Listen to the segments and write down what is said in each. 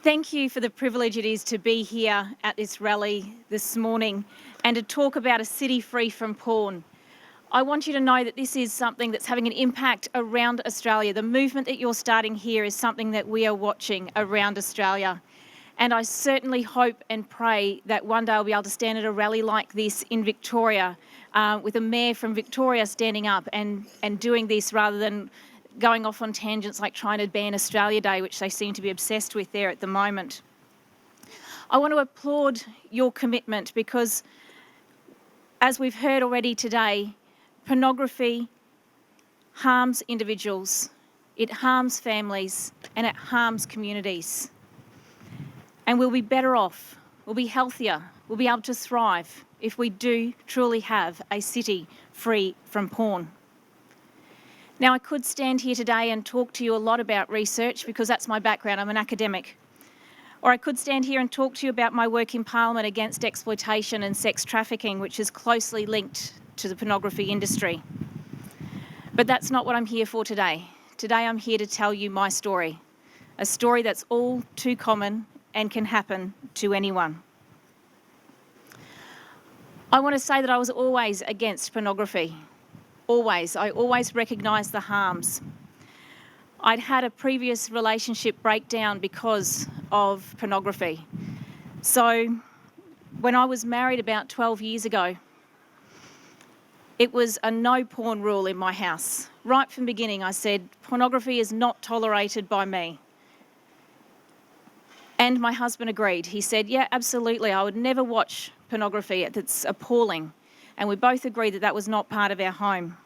Thank you for the privilege it is to be here at this rally this morning and to talk about a city free from porn. I want you to know that this is something that's having an impact around Australia. The movement that you're starting here is something that we are watching around Australia. And I certainly hope and pray that one day I'll be able to stand at a rally like this in Victoria with a mayor from Victoria standing up and doing this rather than going off on tangents like trying to ban Australia Day, which they seem to be obsessed with there at the moment. I want to applaud your commitment because, as we've heard already today, pornography harms individuals, it harms families, and it harms communities. And we'll be better off, we'll be healthier, we'll be able to thrive if we do truly have a city free from porn. Now, I could stand here today and talk to you a lot about research because that's my background, I'm an academic. Or I could stand here and talk to you about my work in Parliament against exploitation and sex trafficking, which is closely linked to the pornography industry. But that's not what I'm here for today. Today I'm here to tell you my story, a story that's all too common and can happen to anyone. I want to say that I was always against pornography. Always. I always recognised the harms. I'd had a previous relationship breakdown because of pornography. So when I was married about 12 years ago, it was a no porn rule in my house. Right from the beginning, I said, pornography is not tolerated by me. And my husband agreed. He said, yeah, absolutely, I would never watch pornography. It's appalling. And we both agreed that that was not part of our home.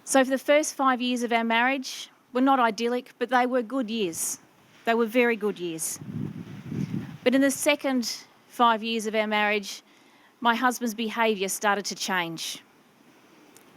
So for the first 5 years of our marriage were not idyllic, but they were good years. They were very good years. But in the second 5 years of our marriage, my husband's behaviour started to change.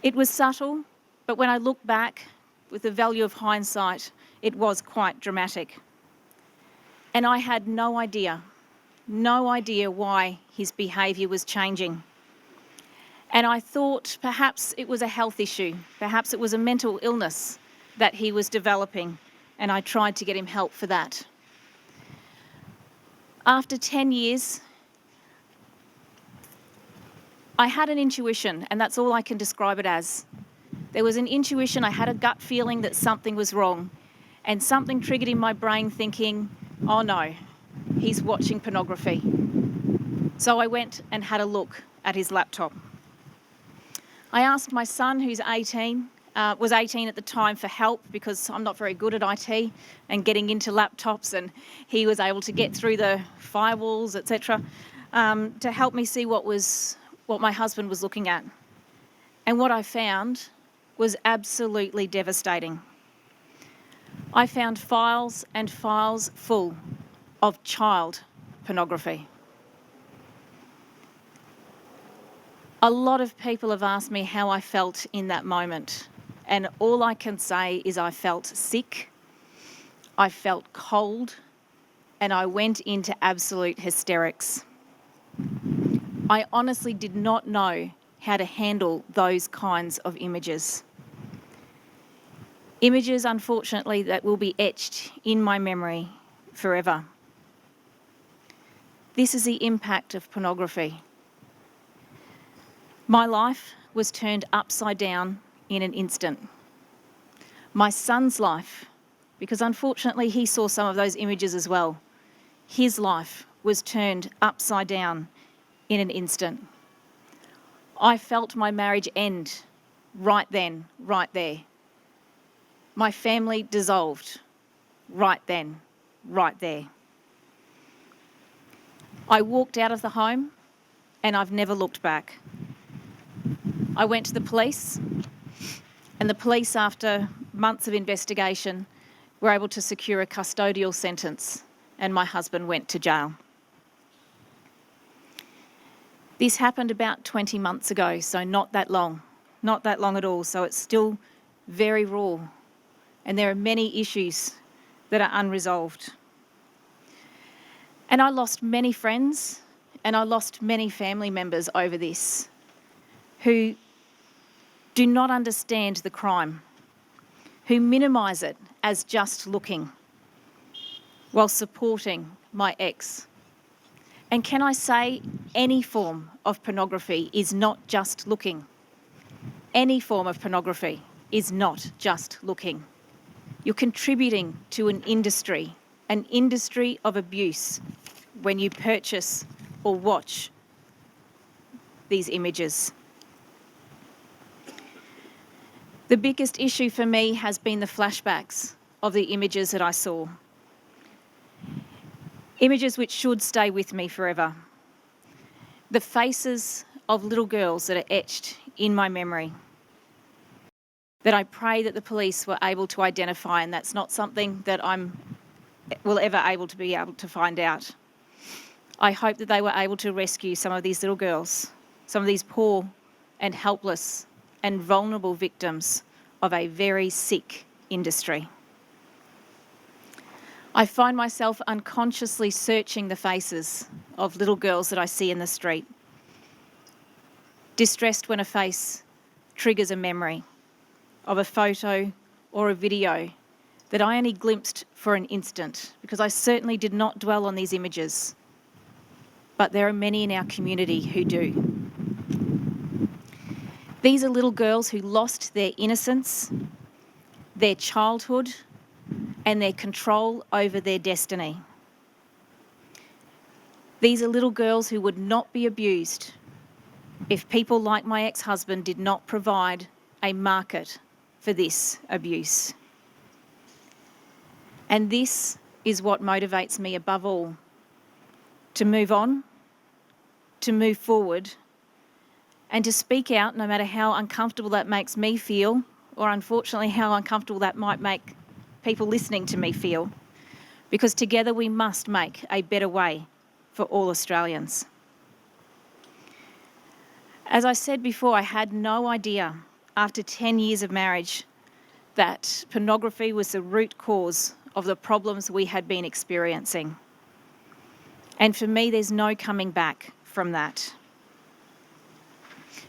It was subtle, but when I look back with the value of hindsight, it was quite dramatic. And I had no idea why his behaviour was changing. And I thought perhaps it was a health issue, perhaps it was a mental illness that he was developing, and I tried to get him help for that. After 10 years, I had an intuition, and that's all I can describe it as. There was an intuition, I had a gut feeling that something was wrong, and something triggered in my brain thinking, oh no, he's watching pornography. So I went and had a look at his laptop. I asked my son, who's 18, was 18 at the time, for help because I'm not very good at IT and getting into laptops, and he was able to get through the firewalls, etc., to help me see what my husband was looking at. And what I found was absolutely devastating. I found files and files full of child pornography. A lot of people have asked me how I felt in that moment, and all I can say is I felt sick, I felt cold, and I went into absolute hysterics. I honestly did not know how to handle those kinds of images. Images, unfortunately, that will be etched in my memory forever. This is the impact of pornography. My life was turned upside down in an instant. My son's life, because unfortunately he saw some of those images as well, his life was turned upside down in an instant. I felt my marriage end right then, right there. My family dissolved right then, right there. I walked out of the home and I've never looked back. I went to the police, and the police, after months of investigation, were able to secure a custodial sentence, and my husband went to jail. This happened about 20 months ago, so not that long at all, so it's still very raw, and there are many issues that are unresolved. And I lost many friends, and I lost many family members over this, who do not understand the crime, who minimise it as just looking. while supporting my ex. And can I say, any form of pornography is not just looking. Any form of pornography is not just looking. You're contributing to an industry of abuse when you purchase or watch these images. The biggest issue for me has been the flashbacks of the images that I saw. Images which should stay with me forever. The faces of little girls that are etched in my memory, that I pray that the police were able to identify, and that's not something that will ever be able to find out. I hope that they were able to rescue some of these little girls, some of these poor and helpless and vulnerable victims of a very sick industry. I find myself unconsciously searching the faces of little girls that I see in the street, distressed when a face triggers a memory of a photo or a video that I only glimpsed for an instant, because I certainly did not dwell on these images. But there are many in our community who do. These are little girls who lost their innocence, their childhood, and their control over their destiny. These are little girls who would not be abused if people like my ex-husband did not provide a market for this abuse. And this is what motivates me above all, to move on, to move forward, and to speak out no matter how uncomfortable that makes me feel, or unfortunately how uncomfortable that might make people listening to me feel, because together we must make a better way for all Australians. As I said before, I had no idea after 10 years of marriage that pornography was the root cause of the problems we had been experiencing. And for me, there's no coming back from that.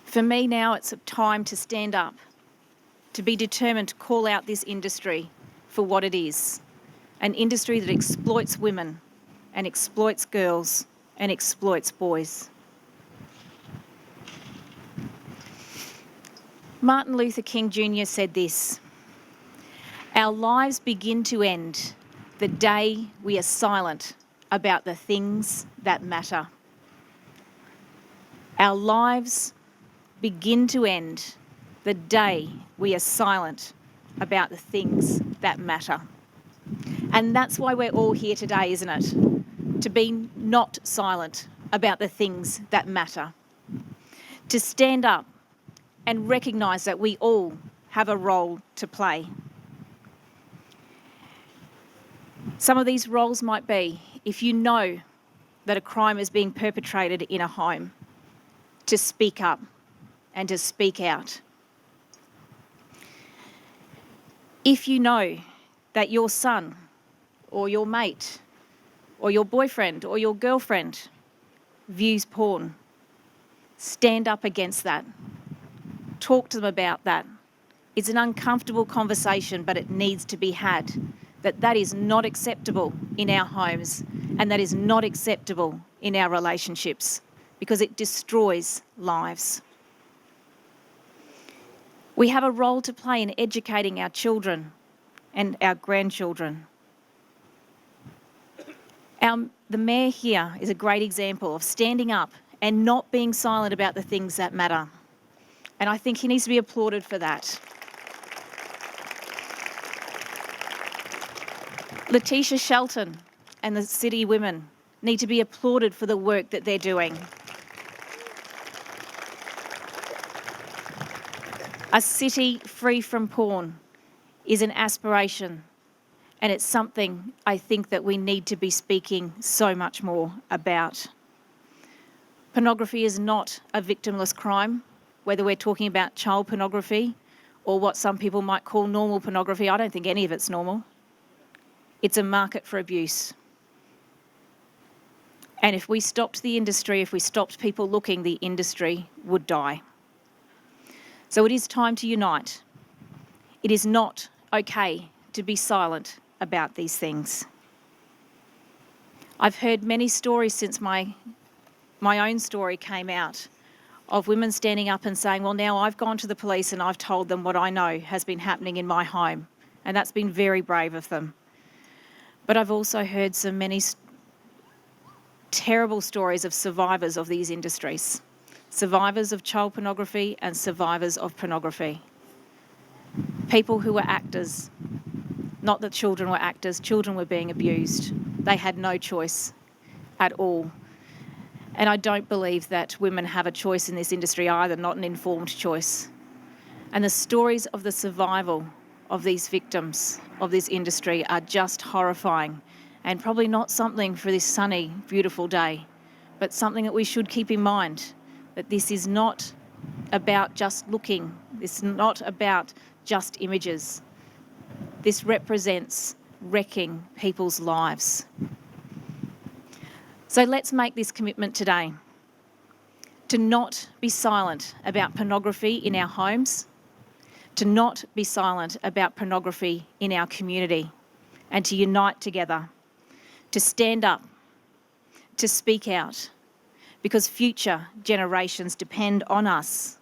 For me now, it's time to stand up, to be determined to call out this industry for what it is, an industry that exploits women and exploits girls and exploits boys. Martin Luther King Jr. said this: "Our lives begin to end the day we are silent about the things that matter." Our lives begin to end the day we are silent about the things that matter. And that's why we're all here today, isn't it? To be not silent about the things that matter. To stand up and recognise that we all have a role to play. Some of these roles might be, if you know that a crime is being perpetrated in a home, to speak up and to speak out. If you know that your son or your mate or your boyfriend or your girlfriend views porn, stand up against that. Talk to them about that. It's an uncomfortable conversation, but it needs to be had. That is not acceptable in our homes, and that is not acceptable in our relationships, because it destroys lives. We have a role to play in educating our children and our grandchildren. The Mayor here is a great example of standing up and not being silent about the things that matter. And I think he needs to be applauded for that. Letitia Shelton and the City Women need to be applauded for the work that they're doing. A city free from porn is an aspiration, and it's something I think that we need to be speaking so much more about. Pornography is not a victimless crime, whether we're talking about child pornography or what some people might call normal pornography. I don't think any of it's normal. It's a market for abuse. And if we stopped the industry, if we stopped people looking, the industry would die. So it is time to unite. It is not okay to be silent about these things. I've heard many stories since my own story came out of women standing up and saying, well, now I've gone to the police and I've told them what I know has been happening in my home. And that's been very brave of them. But I've also heard many terrible stories of survivors of these industries, survivors of child pornography and survivors of pornography. People who were actors, not that children were actors, children were being abused. They had no choice at all. And I don't believe that women have a choice in this industry either, not an informed choice. And the stories of the survival of these victims of this industry are just horrifying, and probably not something for this sunny, beautiful day, but something that we should keep in mind, that this is not about just looking, this is not about just images. This represents wrecking people's lives. So let's make this commitment today to not be silent about pornography in our homes, to not be silent about pornography in our community, and to unite together, to stand up, to speak out, because future generations depend on us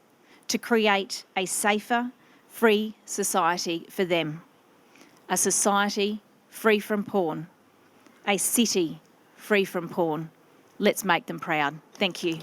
to create a safer, free society for them, a society free from porn, a city free from porn. Let's make them proud. Thank you.